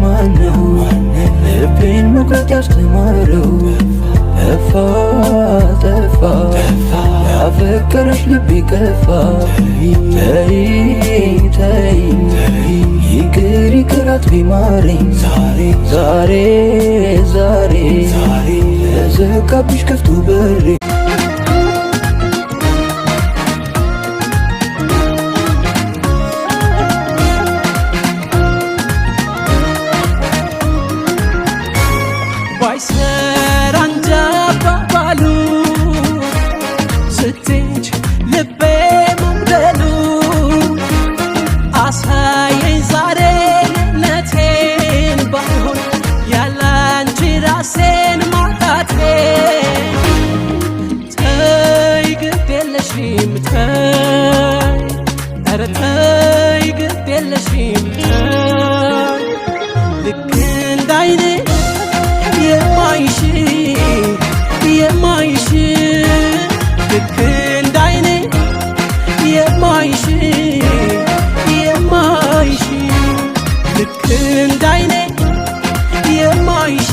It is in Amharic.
ማነው ልቤን መቁረጥ ያስተማረው? ጠፋ ያፈቀረሽ ልቤ ከፋ። ተይኝ ይቅር አትበይ ማረኝ። ዛሬ ተዘጋብሽ ከፍቶ በሬ። ልክ እንዳይኔ የማይሽ ልክ እንዳይኔ የማይሽ ልክ እንዳይኔ የማይሽ